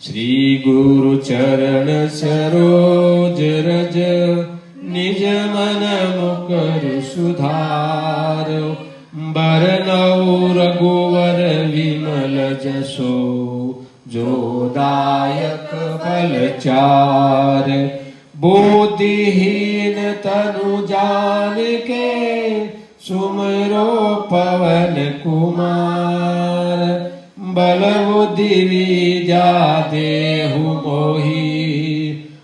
श्री गुरु चरण सरोज रज निज मन मुकर सुधार बरनौ रघुवर विमल जसो जो दायक फलचार बुद्धिहीन तनु जानिके सुमरो पवन कुमार बल बुद्धि विद्या देहु मोहि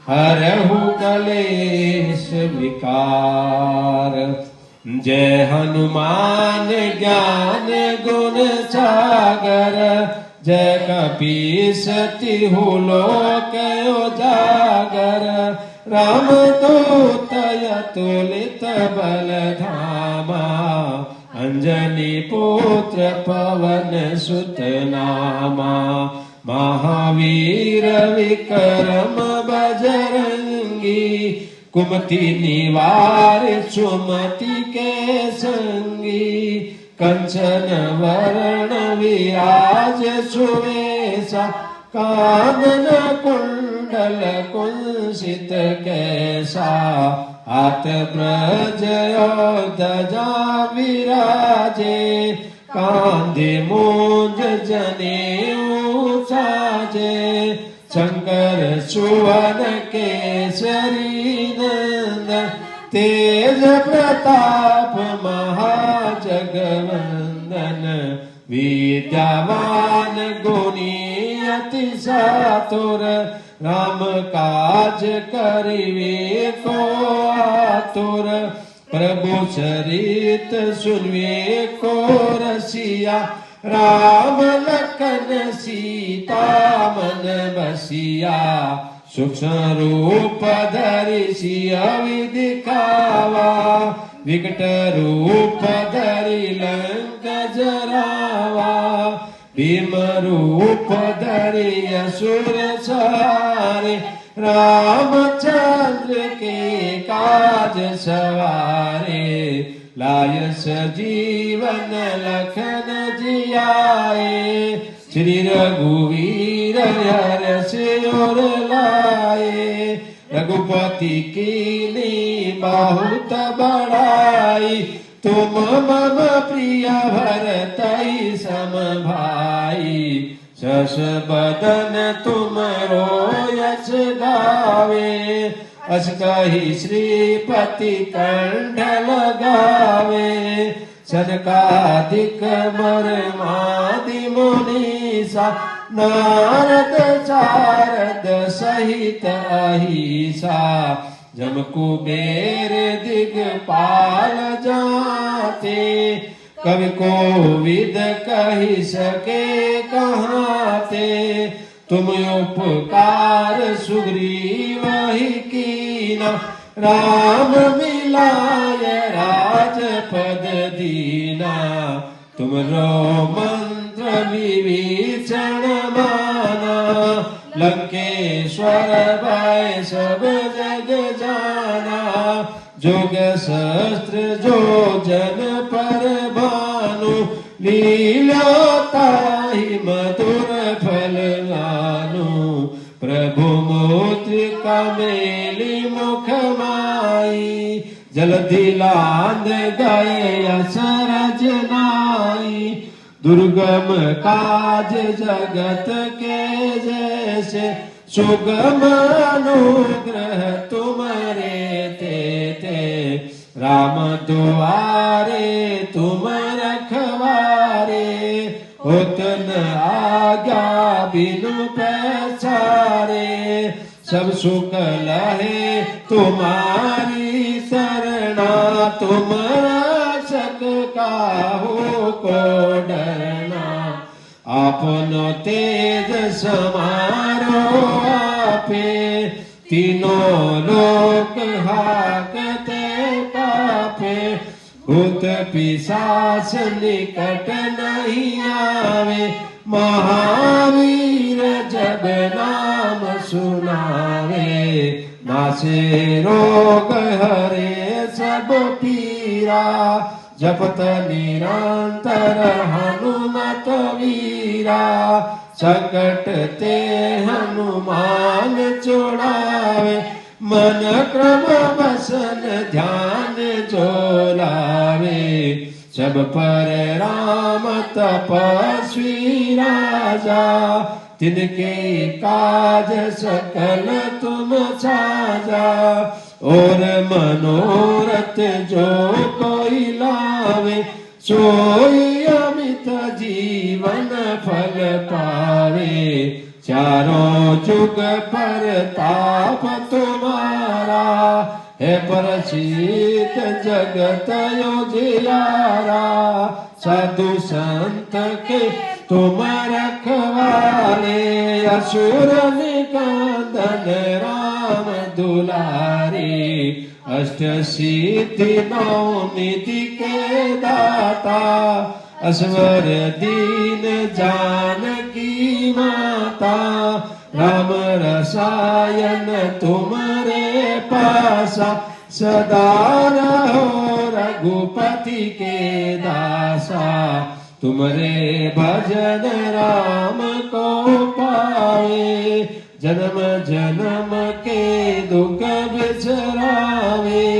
हरहु कलेश विकार। जय हनुमान ज्ञान गुण सागर जय कपीस तिहु लोक उजागर। रामदूत अतुलित बल धामा अंजनी पुत्र पवन सुत नामा। महावीर विक्रम बजरंगी कुमति निवार सुमति के संगी। कंचन वरण विराज सुवेशा कानन कुंडल कुंसित कैसा। हाथ ब्रज ध्वजा विराजे कांधे मूंज जनेऊ साजे। शंकर सुवन केसरी नंदन तेज प्रताप महाजगवंदन। विद्यावान गुणी अति चातुर राम काज करिवे को आतुर। प्रभु चरित सुनवे को रसिया राम लखन सीता मन बसिया। सूक्ष्म रूप धरि सियहि दिखावा विकट रूप धरि लंक जरावा। भीम रूप धरि असुर संहारे रामचंद्र के काज सवारे। लाय सजीवन लखन जियाए श्री रघुवीर हर्ष उर लाए। रघुपति कीन्ही बहुत बड़ाई तुम मम प्रिय भरतहि सम भाई। शश बदन तुमरो यश गावे अस कहि श्रीपति कंठ लगावे। सनकादिक मर्मादि मुनीसा नारद सारद सहित अहिसा। जम कुबेर दिगपाल जाते कवि कोविद कहि सके कहाते। तुम उपकार सुग्रीव ही कीना राम मिलाय राजपद दीना। तुमरो मंत्र विभीषण माना लंकेश्वर भय सब जग जाना। जोग सहस्त्र जो जन पर भानु लीला ताहि मधुर फल गानु। प्रभु मुद्रिका मेली मुख माई जलधि लांघ गए असरज नाई। दुर्गम काज जगत के जैसे सुगम अनुग्रह तुम्हारे ते। राम दुआरे तुम रखवारे होत न आज्ञा बिनु पैसारे। सब सुख लहे तुम्हारी शरणा तुम रक्षक काहू को डरना। आपनो तेज समारो आपे तीनों लोक हाकते कापे। भूत पिशाच निकट नहीं आवे महावीर जब नाम सुनावे। नासे रोग हरे सब पीरा जपत निरंतर हनुमत वीरा संकट ते हनुमान छुड़ावे मन क्रम वसन ध्यान जो लावे सब पर राम तपस्वी राजा तिनके काज सकल तुम साजा और मनोरथ जो कोई लावे सोई अमित जीवन फल पावे चारों जुग पर ताप तुम्हारा है प्रसिद्ध जगत उजियारा साधु संत के तुम रखवाले असुर निकंदन राम दुलारे अष्ट सिद्धि नौ निधि के दाता असवर दीन जानकी माता राम रसायन तुम्हारे पासा सदा रहो रघुपति के दासा तुम्हारे भजन राम को पावे जन्म जन्म के दुख बिसरावे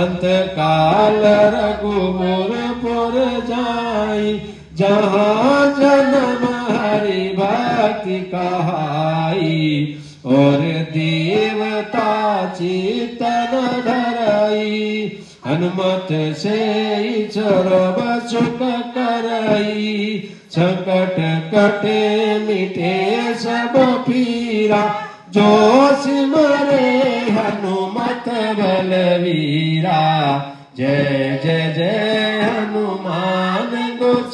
अंत काल रघुपुर जाई जहाँ जन्म हरि भक्ति कहाई और देवता चितन धराई हनुमत से सर्व सुख करई संकट कटे मिटे सब पीरा जो सिमरे हनुमत बलवीरा जय जय जय हनुमान गोसाई।